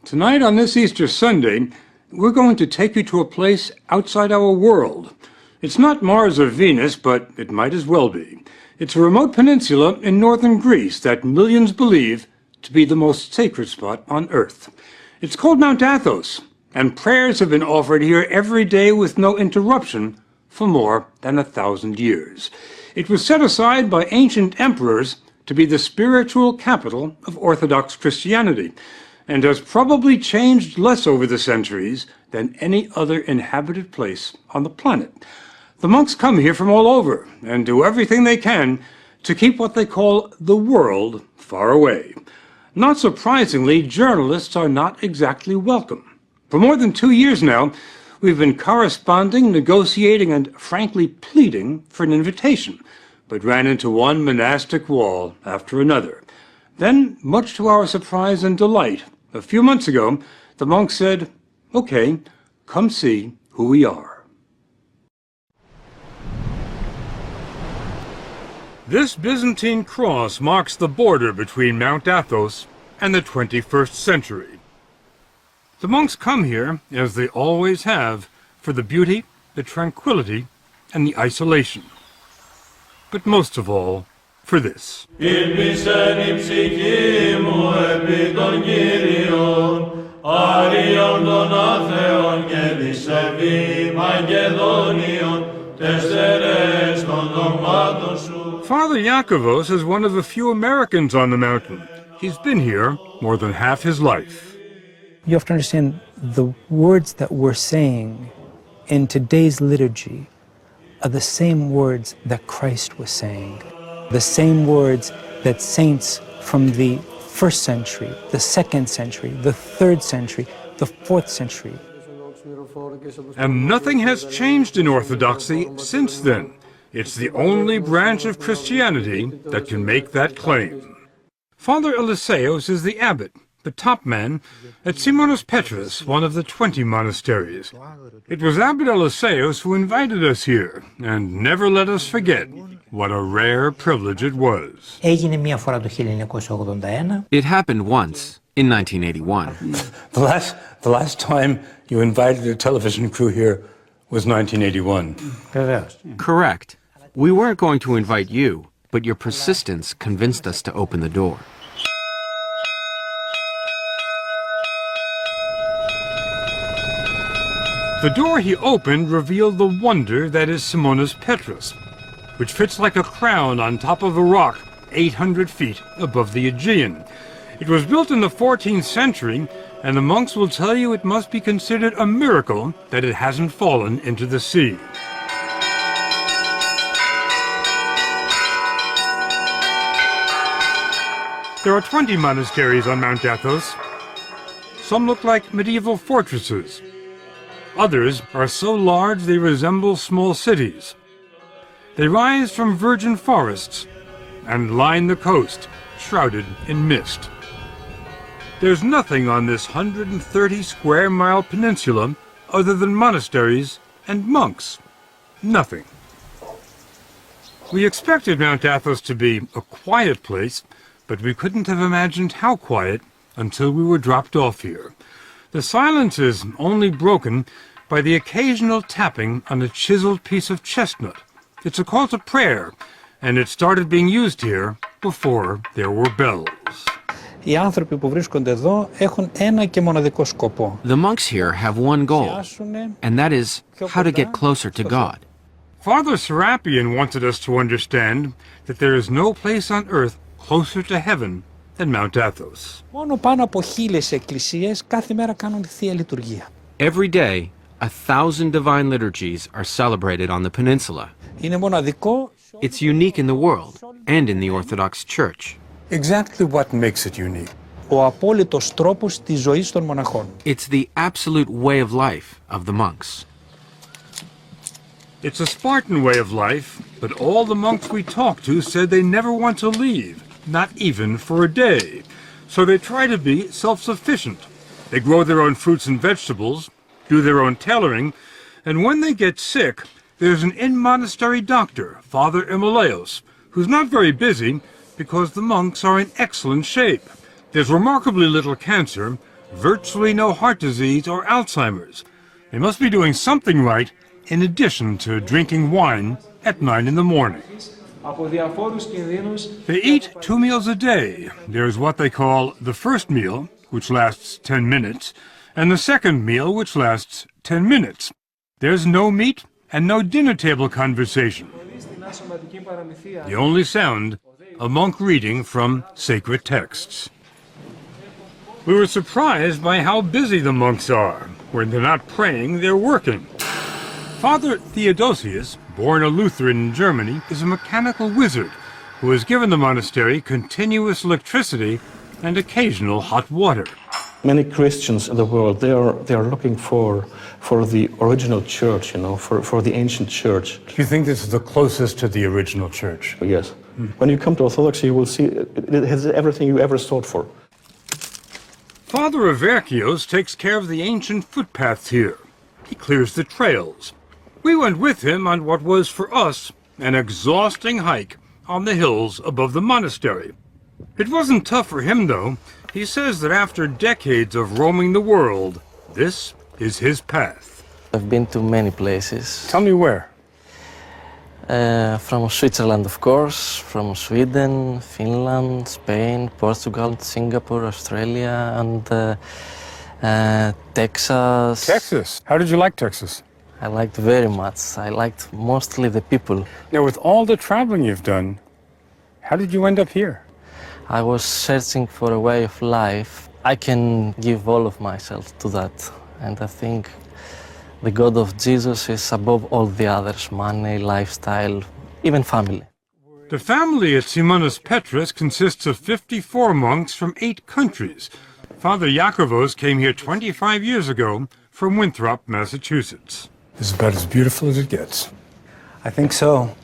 Tonight on this Easter Sunday, we're going to take you to a place outside our world. It's not Mars or Venus, but it might as well be. It's a remote peninsula in northern Greece that millions believe to be the most sacred spot on Earth. It's called Mount Athos, and prayers have been offered here every day with no interruption for more than 1,000 years. It was set aside by ancient emperors to be the spiritual capital of Orthodox Christianity, and has probably changed less over the centuries than any other inhabited place on the planet. The monks come here from all over and do everything they can to keep what they call the world far away. Not surprisingly, journalists are not exactly welcome. For more than 2 years now, we've been corresponding, negotiating, and frankly pleading for an invitation, but ran into one monastic wall after another. Then, much to our surprise and delight, a few months ago, the monks said, "Okay, come see who we are." This Byzantine cross marks the border between Mount Athos and the 21st century. The monks come here, as they always have, for the beauty, the tranquility, and the isolation. But most of all, for this. Father Iakovos is one of the few Americans on the mountain. He's been here more than half his life. You have to understand the words that we're saying in today's liturgy are the same words that Christ was saying. The same words that saints from the 1st century, the 2nd century, the 3rd century, the 4th century. And nothing has changed in Orthodoxy since then. It's the only branch of Christianity that can make that claim. Father Eliseos is the abbot, the top man, at Simonos Petros, one of the 20 monasteries. It was Abbot Eliseos who invited us here, and never let us forget what a rare privilege it was. It happened once, in 1981. The last time you invited a television crew here was 1981. Correct. We weren't going to invite you, but your persistence convinced us to open the door. The door he opened revealed the wonder that is Simonos Petros, which fits like a crown on top of a rock 800 feet above the Aegean. It was built in the 14th century, and the monks will tell you it must be considered a miracle that it hasn't fallen into the sea. There are 20 monasteries on Mount Athos. Some look like medieval fortresses. Others are so large they resemble small cities. They rise from virgin forests and line the coast, shrouded in mist. There's nothing on this 130-square-mile peninsula other than monasteries and monks. Nothing. We expected Mount Athos to be a quiet place, but we couldn't have imagined how quiet until we were dropped off here. The silence is only broken by the occasional tapping on a chiseled piece of chestnut. It's a call to prayer, and it started being used here before there were bells. Οι άνθρωποι που βρίσκονται εδώ έχουν ένα και μοναδικό σκοπό. The monks here have one goal, and that is how to get closer to God. Father Serapion wanted us to understand that there is no place on earth closer to heaven than Mount Athos. Μόνο πάνω από 1,000 εκκλησίες κάθε μέρα κάνουν θεία λειτουργία. Every day, 1,000 divine liturgies are celebrated on the peninsula. Είναι μοναδικό. It's unique in the world and in the Orthodox Church. Exactly what makes it unique. Ο απόλυτος τρόπος της ζωής των μοναχών. It's the absolute way of life of the monks. It's a Spartan way of life, but all the monks we talked to said they never want to leave, not even for a day. So they try to be self-sufficient. They grow their own fruits and vegetables, do their own tailoring, and when they get sick, there's an in-monastery doctor, Father Emeleos, who's not very busy because the monks are in excellent shape. There's remarkably little cancer, virtually no heart disease or Alzheimer's. They must be doing something right in addition to drinking wine at 9 in the morning. They eat 2 meals a day. There's what they call the first meal, which lasts 10 minutes, and the second meal, which lasts 10 minutes. There's no meat and no dinner table conversation. The only sound, a monk reading from sacred texts. We were surprised by how busy the monks are. When they're not praying, they're working. Father Theodosius, born a Lutheran in Germany, is a mechanical wizard who has given the monastery continuous electricity and occasional hot water. Many Christians in the world, they are looking for the original church, for the ancient church. Do you think this is the closest to the original church? Yes. When you come to Orthodoxy, you will see it has everything you ever sought for. Father Averkios takes care of the ancient footpaths here. He clears the trails. We went with him on what was, for us, an exhausting hike on the hills above the monastery. It wasn't tough for him, though. He says that after decades of roaming the world, this is his path. I've been to many places. Tell me where. From Switzerland, of course, from Sweden, Finland, Spain, Portugal, Singapore, Australia, and Texas. Texas. How did you like Texas? I liked very much. I liked mostly the people. Now, with all the traveling you've done, how did you end up here? I was searching for a way of life. I can give all of myself to that. And I think the God of Jesus is above all the others: money, lifestyle, even family. The family at Simonas Petrus consists of 54 monks from 8 countries. Father Yakovos came here 25 years ago from Winthrop, Massachusetts. This is about as beautiful as it gets. I think so.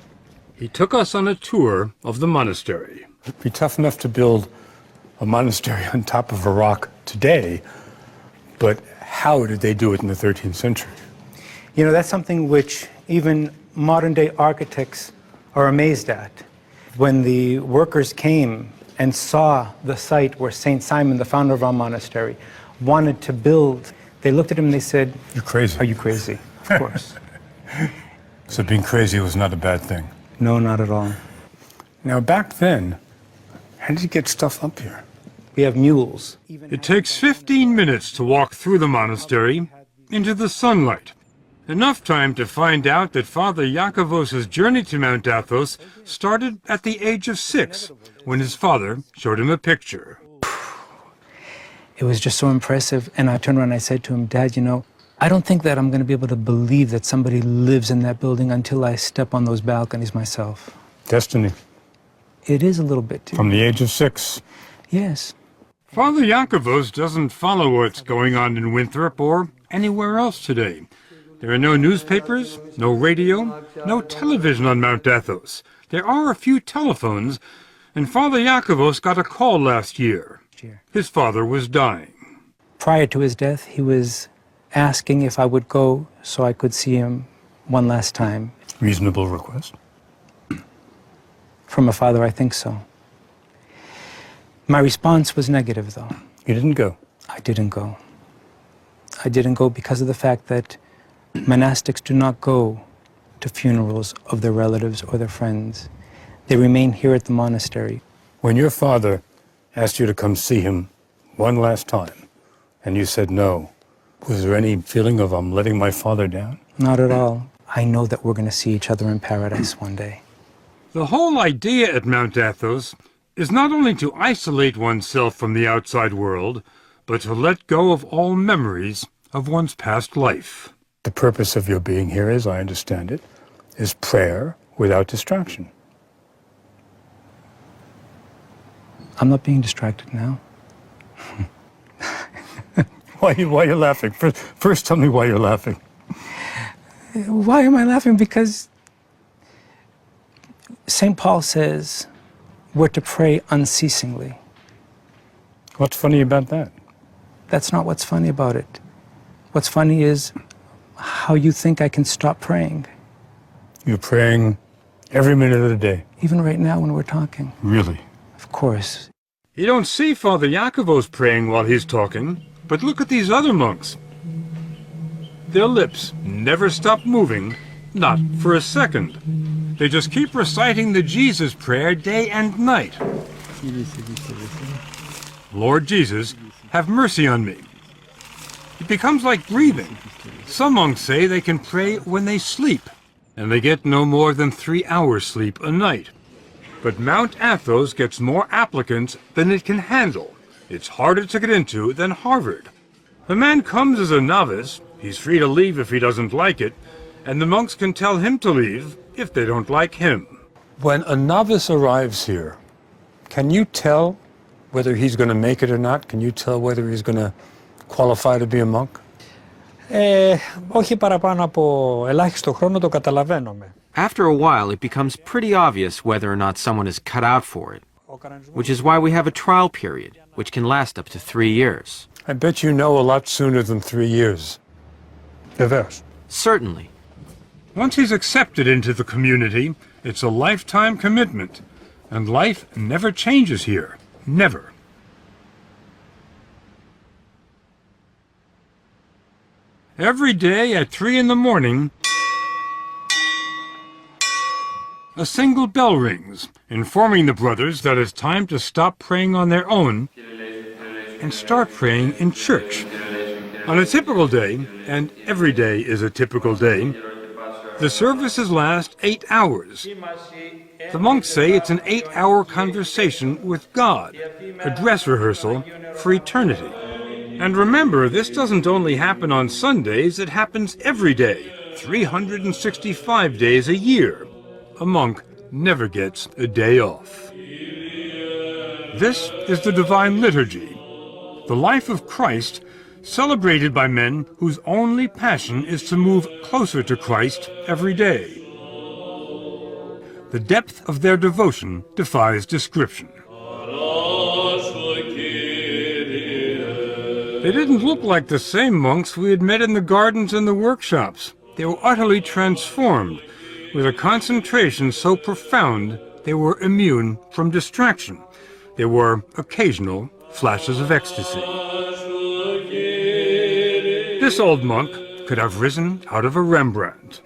He took us on a tour of the monastery. It'd be tough enough to build a monastery on top of a rock today, but how did they do it in the 13th century? You know, that's something which even modern-day architects are amazed at. When the workers came and saw the site where St. Simon, the founder of our monastery, wanted to build, they looked at him and they said, "You're crazy." "Are you crazy?" Of course. So being crazy was not a bad thing. No, not at all. Now, back then, how did you get stuff up here? We have mules. It takes 15 minutes to walk through the monastery into the sunlight. Enough time to find out that Father Yakovos' journey to Mount Athos started at the age of 6, when his father showed him a picture. It was just so impressive. And I turned around and I said to him, "Dad, you know, I don't think that I'm going to be able to believe that somebody lives in that building until I step on those balconies myself." Destiny. It is a little bit too. From the age of 6. Yes. Father Yakovos doesn't follow what's going on in Winthrop or anywhere else today. There are no newspapers, no radio, no television on Mount Athos. There are a few telephones, and Father Yakovos got a call last year. His father was dying. Prior to his death, he was asking if I would go so I could see him one last time. Reasonable request. From a father, I think so. My response was negative, though. You didn't go? I didn't go. I didn't go because of the fact that monastics do not go to funerals of their relatives or their friends. They remain here at the monastery. When your father asked you to come see him one last time, and you said no, was there any feeling of I'm letting my father down? Not at all. I know that we're going to see each other in paradise one day. The whole idea at Mount Athos is not only to isolate oneself from the outside world, but to let go of all memories of one's past life. The purpose of your being here, as I understand it, is prayer without distraction. I'm not being distracted now. Why are you laughing? First, tell me why you're laughing. Why am I laughing? Because St. Paul says we're to pray unceasingly. What's funny about that? That's not what's funny about it. What's funny is how you think I can stop praying. You're praying every minute of the day. Even right now when we're talking. Really? Of course. You don't see Father Yakovos praying while he's talking. But look at these other monks. Their lips never stop moving, not for a second. They just keep reciting the Jesus prayer day and night. Lord Jesus, have mercy on me. It becomes like breathing. Some monks say they can pray when they sleep, and they get no more than 3 hours sleep a night. But Mount Athos gets more applicants than it can handle. It's harder to get into than Harvard. The man comes as a novice, he's free to leave if he doesn't like it, and the monks can tell him to leave if they don't like him. When a novice arrives here, can you tell whether he's going to make it or not? Can you tell whether he's going to qualify to be a monk? Όχι παραπάνω από ελάχιστο χρόνο το καταλαβαίνουμε. After a while, it becomes pretty obvious whether or not someone is cut out for it, which is why we have a trial period, which can last up to 3 years. I bet you know a lot sooner than 3 years. Reverse. Certainly. Once he's accepted into the community, it's a lifetime commitment. And life never changes here. Never. Every day at 3 in the morning, a single bell rings, informing the brothers that it's time to stop praying on their own and start praying in church. On a typical day, and every day is a typical day, the services last 8 hours. The monks say it's an 8-hour conversation with God, a dress rehearsal for eternity. And remember, this doesn't only happen on Sundays, it happens every day, 365 days a year. A monk never gets a day off. This is the Divine Liturgy, the life of Christ celebrated by men whose only passion is to move closer to Christ every day. The depth of their devotion defies description. They didn't look like the same monks we had met in the gardens and the workshops. They were utterly transformed, with a concentration so profound they were immune from distraction. There were occasional flashes of ecstasy. This old monk could have risen out of a Rembrandt.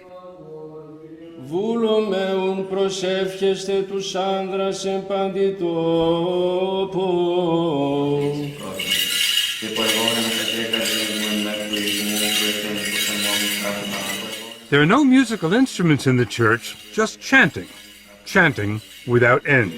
Βούλομεουν προσεύχεστε τους άνδρας εν παντή τόπο. There are no musical instruments in the church, just chanting. Chanting without end.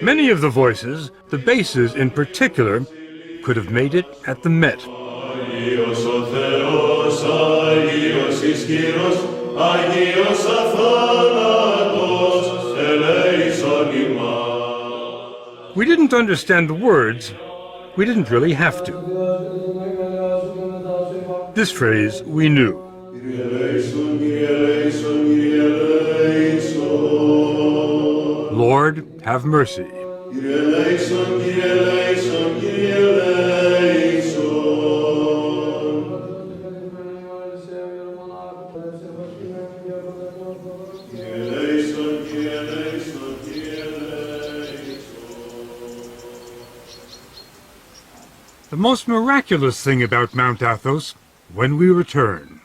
Many of the voices, the basses in particular, could have made it at the Met. We didn't understand the words. We didn't really have to. This phrase we knew. Lord, have mercy. The most miraculous thing about Mount Athos, when we return.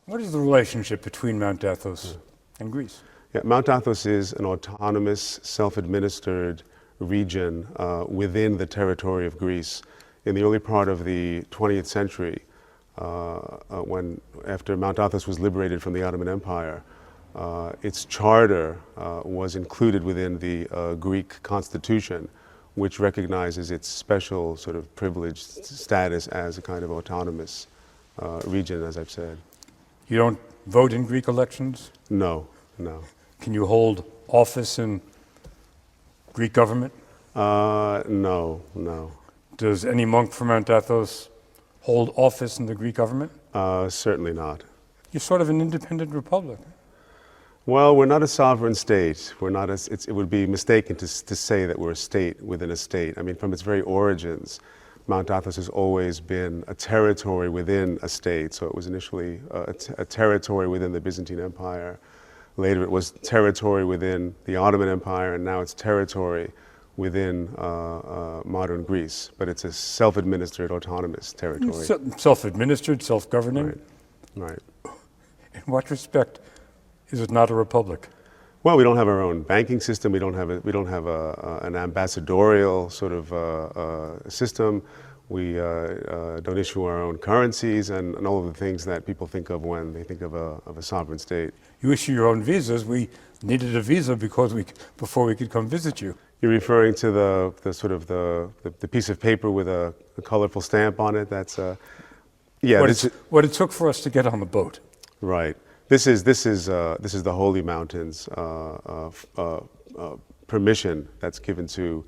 What is the relationship between Mount Athos and Greece? Yeah, Mount Athos is an autonomous, self-administered region within the territory of Greece. In the early part of the 20th century, after Mount Athos was liberated from the Ottoman Empire, its charter was included within the Greek constitution, which recognizes its special sort of privileged status as a kind of autonomous region, as I've said. You don't vote in Greek elections? No, no. Can you hold office in Greek government? No, no. Does any monk from Mount Athos hold office in the Greek government? Certainly not. You're sort of an independent republic. Well, we're not a sovereign state. We're not it would be mistaken to say that we're a state within a state. I mean, from its very origins, Mount Athos has always been a territory within a state. So it was initially a territory within the Byzantine Empire. Later it was territory within the Ottoman Empire, and now it's territory within modern Greece. But it's a self-administered, autonomous territory. Self-administered, self-governing? Right. In what respect is it not a republic? Well, we don't have our own banking system. We don't have an ambassadorial sort of system. We don't issue our own currencies and all of the things that people think of when they think of a sovereign state. You issue your own visas. We needed a visa before we could come visit you. You're referring to the piece of paper with a colorful stamp on it. That's yeah. What it took for us to get on the boat. Right. This is the Holy Mountains permission that's given to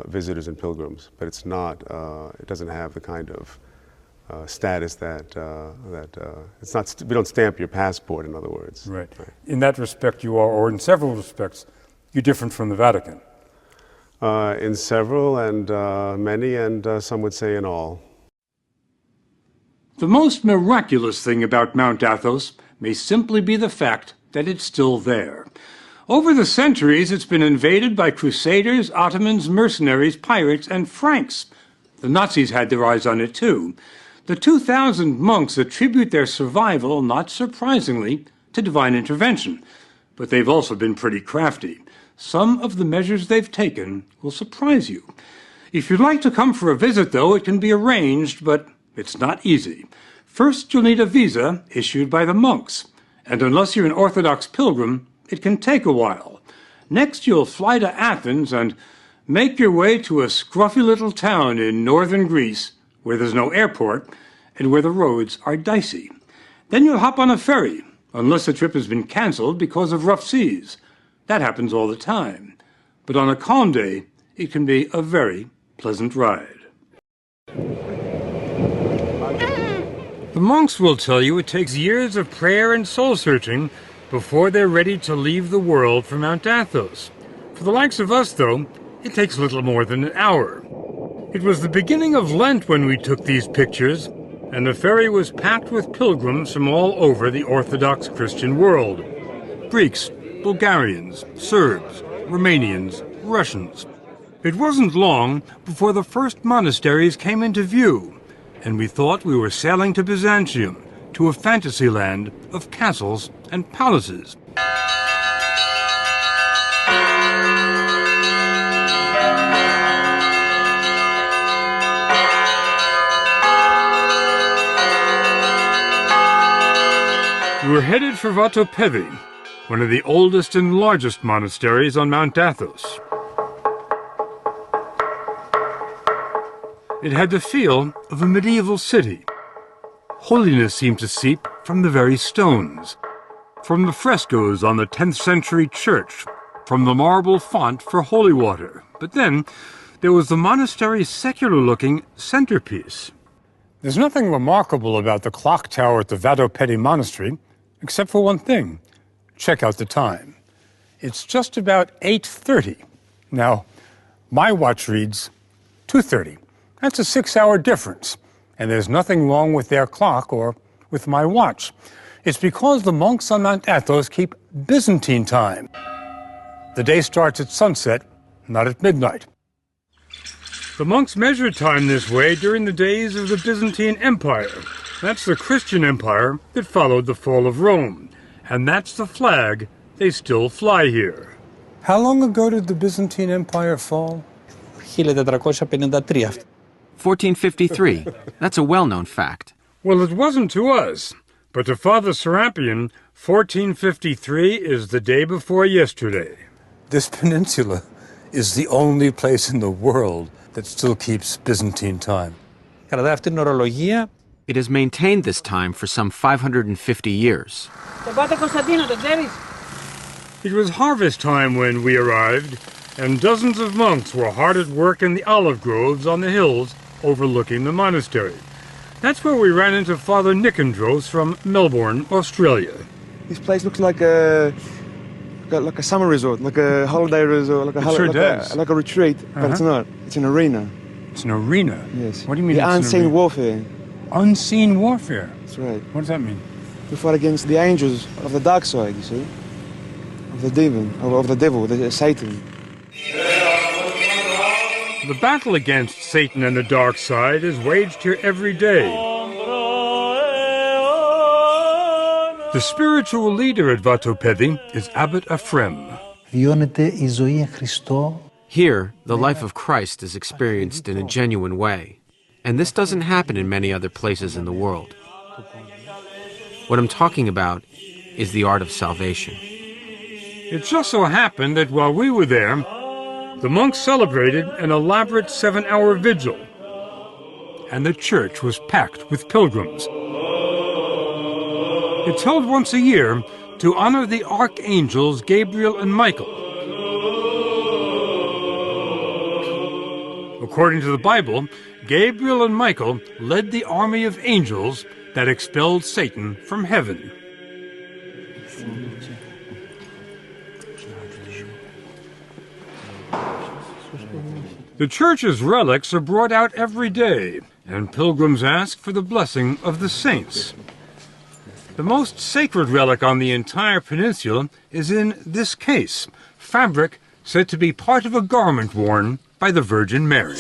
visitors and pilgrims, but it's not. It doesn't have the kind of status that it's not. We don't stamp your passport, in other words. Right. In that respect, you are, or in several respects, you're different from the Vatican. In several and many, and some would say in all. The most miraculous thing about Mount Athos may simply be the fact that it's still there. Over the centuries, it's been invaded by crusaders, Ottomans, mercenaries, pirates, and Franks. The Nazis had their eyes on it too. The 2,000 monks attribute their survival, not surprisingly, to divine intervention. But they've also been pretty crafty. Some of the measures they've taken will surprise you. If you'd like to come for a visit, though, it can be arranged, but it's not easy. First, you'll need a visa issued by the monks, and unless you're an Orthodox pilgrim, it can take a while. Next, you'll fly to Athens and make your way to a scruffy little town in northern Greece where there's no airport and where the roads are dicey. Then you'll hop on a ferry, unless the trip has been canceled because of rough seas. That happens all the time. But on a calm day, it can be a very pleasant ride. The monks will tell you it takes years of prayer and soul-searching before they're ready to leave the world for Mount Athos. For the likes of us, though, it takes little more than an hour. It was the beginning of Lent when we took these pictures, and the ferry was packed with pilgrims from all over the Orthodox Christian world. Greeks, Bulgarians, Serbs, Romanians, Russians. It wasn't long before the first monasteries came into view, and we thought we were sailing to Byzantium, to a fantasy land of castles and palaces. We were headed for Vatopedi, one of the oldest and largest monasteries on Mount Athos. It had the feel of a medieval city. Holiness seemed to seep from the very stones, from the frescoes on the 10th century church, from the marble font for holy water. But then there was the monastery's secular-looking centerpiece. There's nothing remarkable about the clock tower at the Vatopedi Monastery, except for one thing. Check out the time. It's just about 8:30. Now, my watch reads 2:30. That's a 6-hour difference, and there's nothing wrong with their clock or with my watch. It's because the monks on Mount Athos keep Byzantine time. The day starts at sunset, not at midnight. The monks measured time this way during the days of the Byzantine Empire. That's the Christian empire that followed the fall of Rome, and that's the flag they still fly here. How long ago did the Byzantine Empire fall? 1453. 1453. That's a well-known fact. Well, it wasn't to us, but to Father Serapion, 1453 is the day before yesterday. This peninsula is the only place in the world that still keeps Byzantine time. Κατά αυτή την ορολογία. It has maintained this time for some 550 years. It was harvest time when we arrived, and dozens of monks were hard at work in the olive groves on the hills overlooking the monastery. That's where we ran into Father Nicandros from Melbourne, Australia. This place looks like a like a summer resort, like a holiday resort, like a It sure does. like a retreat, but it's not. It's an arena. It's an arena? Yes. What do you mean The it's an unseen arena? warfare. Unseen warfare? That's right. What does that mean? To fight against the angels of the dark side, you see, of the demon, of the devil, Satan. The battle against Satan and the dark side is waged here every day. The spiritual leader at Vatopedi is Abbot Ephrem. Here, the life of Christ is experienced in a genuine way, and this doesn't happen in many other places in the world. What I'm talking about is the art of salvation. It just so happened that while we were there, the monks celebrated an elaborate 7-hour vigil, and the church was packed with pilgrims. It's held once a year to honor the archangels Gabriel and Michael. According to the Bible, Gabriel and Michael led the army of angels that expelled Satan from heaven. The church's relics are brought out every day, and pilgrims ask for the blessing of the saints. The most sacred relic on the entire peninsula is in this case, fabric said to be part of a garment worn by the Virgin Mary.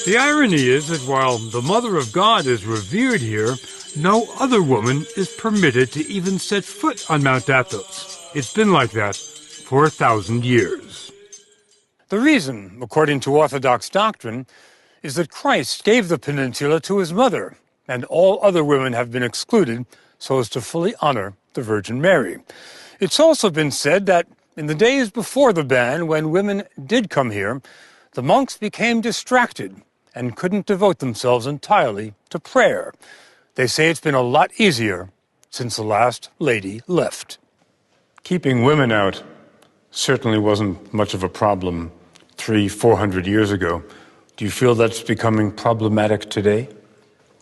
The irony is that while the Mother of God is revered here, no other woman is permitted to even set foot on Mount Athos. It's been like that for 1,000 years. The reason, according to Orthodox doctrine, is that Christ gave the peninsula to his mother, and all other women have been excluded so as to fully honor the Virgin Mary. It's also been said that in the days before the ban, when women did come here, the monks became distracted and couldn't devote themselves entirely to prayer. They say it's been a lot easier since the last lady left. Keeping women out certainly wasn't much of a problem 300-400 years ago. Do you feel that's becoming problematic today?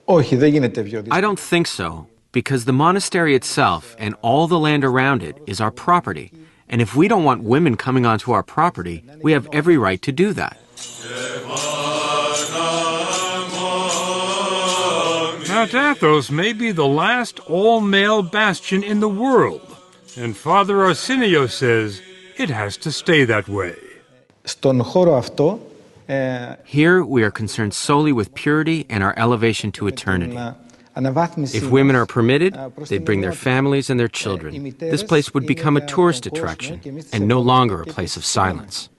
I don't think so, because the monastery itself and all the land around it is our property. And if we don't want women coming onto our property, we have every right to do that. Mount Athos may be the last all-male bastion in the world, and Father Arsenio says it has to stay that way. Here, we are concerned solely with purity and our elevation to eternity. If women are permitted, they'd bring their families and their children. This place would become a tourist attraction and no longer a place of silence.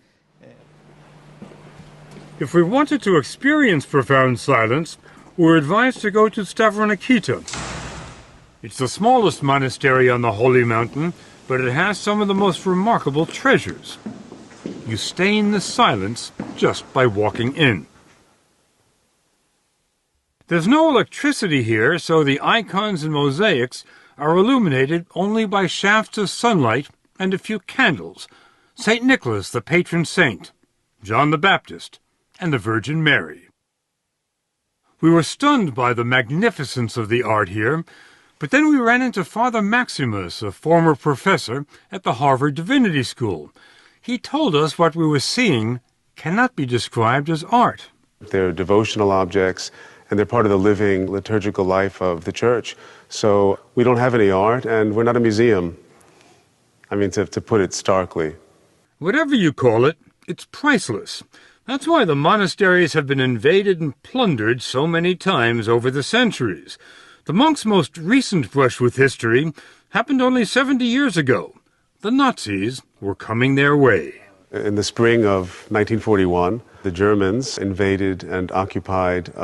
If we wanted to experience profound silence, we're advised to go to Stavronikita. It's the smallest monastery on the Holy Mountain, but it has some of the most remarkable treasures. You stain the silence just by walking in. There's no electricity here, so the icons and mosaics are illuminated only by shafts of sunlight and a few candles. St. Nicholas, the patron saint, John the Baptist, and the Virgin Mary. We were stunned by the magnificence of the art here, but then we ran into Father Maximus, a former professor at the Harvard Divinity School. He told us what we were seeing cannot be described as art. They're devotional objects, and they're part of the living liturgical life of the church. So we don't have any art, and we're not a museum. I mean, to put it starkly. Whatever you call it, it's priceless. That's why the monasteries have been invaded and plundered so many times over the centuries. The monks' most recent brush with history happened only 70 years ago. The Nazis were coming their way. In the spring of 1941, the Germans invaded and occupied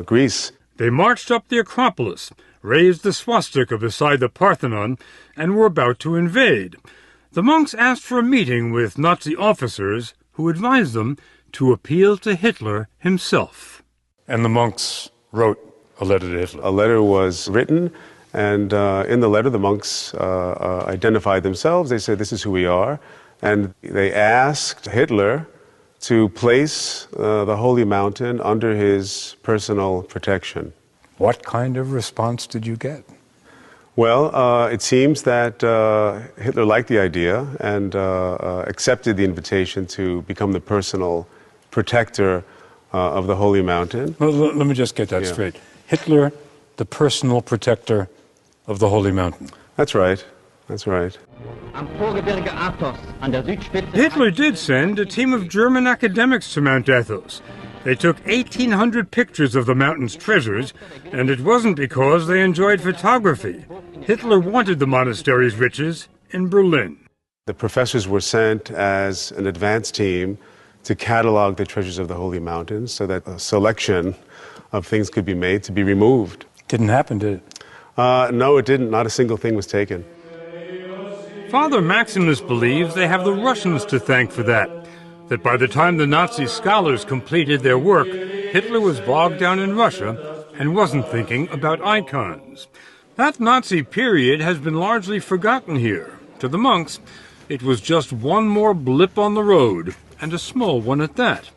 Greece. They marched up the Acropolis, raised the swastika beside the Parthenon, and were about to invade. The monks asked for a meeting with Nazi officers who advised them to appeal to Hitler himself. And the monks wrote a letter to Hitler. A letter was written, and in the letter the monks identified themselves. They said, "This is who we are." And they asked Hitler to place the Holy Mountain under his personal protection. What kind of response did you get? Well, it seems that Hitler liked the idea and accepted the invitation to become the personal protector of the Holy Mountain. Well, let me just get that straight. Hitler, the personal protector of the Holy Mountain. That's right. That's right. Hitler did send a team of German academics to Mount Athos. They took 1,800 pictures of the mountain's treasures, and it wasn't because they enjoyed photography. Hitler wanted the monastery's riches in Berlin. The professors were sent as an advance team to catalog the treasures of the Holy Mountains so that a selection of things could be made to be removed. Didn't happen, did it? No, it didn't. Not a single thing was taken. Father Maximus believes they have the Russians to thank for that by the time the Nazi scholars completed their work, Hitler was bogged down in Russia and wasn't thinking about icons. That Nazi period has been largely forgotten here. To the monks, it was just one more blip on the road, and a small one at that.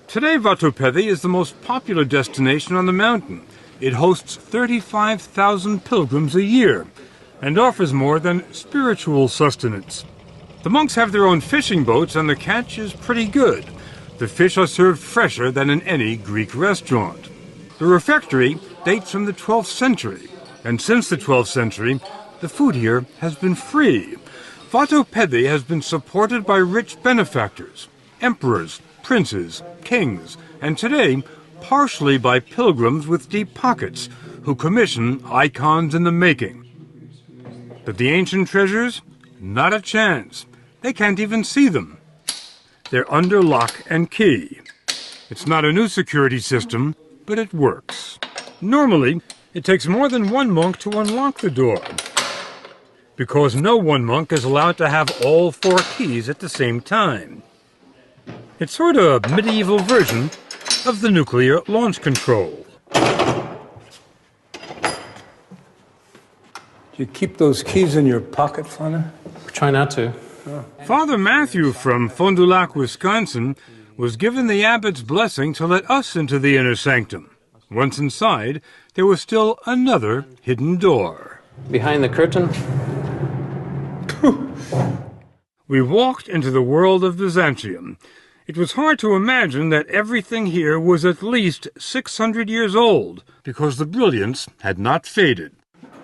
Today, Vatopedi is the most popular destination on the mountain. It hosts 35,000 pilgrims a year and offers more than spiritual sustenance. The monks have their own fishing boats, and the catch is pretty good. The fish are served fresher than in any Greek restaurant. The refectory dates from the 12th century, and since the 12th century, the food here has been free. Vatopedi has been supported by rich benefactors, emperors, princes, kings, and today, partially by pilgrims with deep pockets who commission icons in the making. But the ancient treasures? Not a chance. They can't even see them. They're under lock and key. It's not a new security system, but it works. Normally, it takes more than one monk to unlock the door, because no one monk is allowed to have all 4 keys at the same time. It's sort of a medieval version of the nuclear launch control. Do you keep those keys in your pocket, Father? Try not to. Father Matthew from Fond du Lac, Wisconsin, was given the abbot's blessing to let us into the inner sanctum. Once inside, there was still another hidden door. Behind the curtain. We walked into the world of Byzantium. It was hard to imagine that everything here was at least 600 years old, because the brilliance had not faded.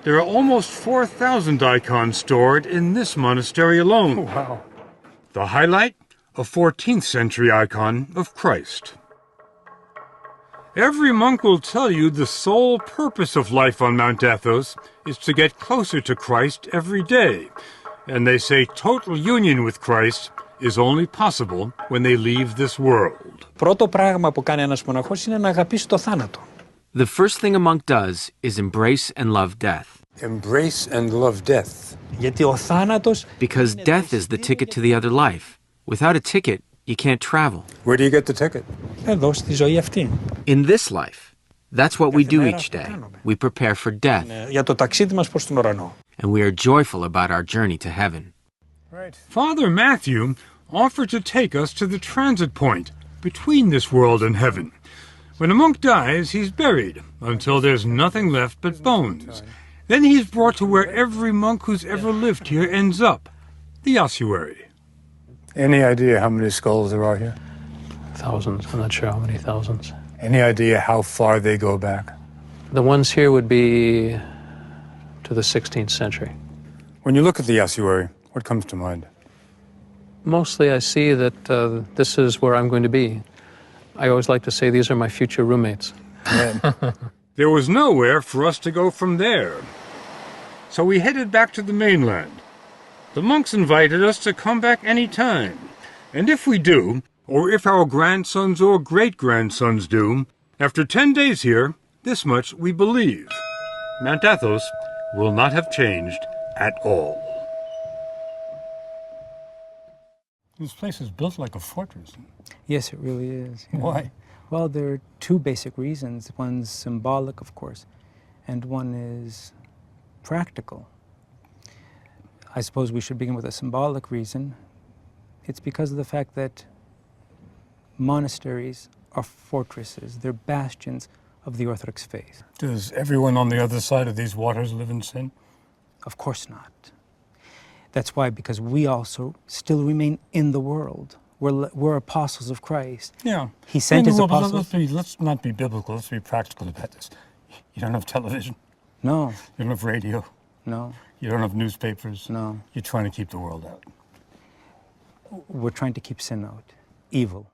There are almost 4,000 icons stored in this monastery alone. Oh, wow. The highlight? A 14th century icon of Christ. Every monk will tell you the sole purpose of life on Mount Athos is to get closer to Christ every day. And they say total union with Christ is only possible when they leave this world. Πρώτο πράγμα που κάνει ένας μοναχός είναι να αγαπήσει το θάνατο. The first thing a monk does is embrace and love death. Embrace and love death. Γιατί ο θάνατος... Because death is the ticket to the other life. Without a ticket, you can't travel. Where do you get the ticket? Εδώ, στη ζωή αυτή. In this life, that's what we do each day. We prepare for death, Για το ταξίδι μας προς τον ουρανό. and we are joyful about our journey to heaven. Father Matthew offered to take us to the transit point between this world and heaven. When a monk dies, he's buried until there's nothing left but bones. Then he's brought to where every monk who's ever lived here ends up, the ossuary. Any idea how many skulls there are here? Thousands. I'm not sure how many thousands. Any idea how far they go back? The ones here would be to the 16th century. When you look at the ossuary, what comes to mind? Mostly I see that this is where I'm going to be. I always like to say these are my future roommates. There was nowhere for us to go from there. So we headed back to the mainland. The monks invited us to come back any time. And if we do, or if our grandsons or great-grandsons do, after 10 days here, this much we believe. Mount Athos will not have changed at all. This place is built like a fortress. Yes, it really is. Yeah. Why? Well, there are 2 basic reasons. One's symbolic, of course, and one is practical. I suppose we should begin with a symbolic reason. It's because of the fact that monasteries are fortresses. They're bastions of the Orthodox faith. Does everyone on the other side of these waters live in sin? Of course not. That's why, because we also still remain in the world. We're apostles of Christ. Yeah. He sent his apostles. Let's not be biblical. Let's be practical about this. You don't have television. No. You don't have radio. No. You don't have newspapers. No. You're trying to keep the world out. We're trying to keep sin out, evil.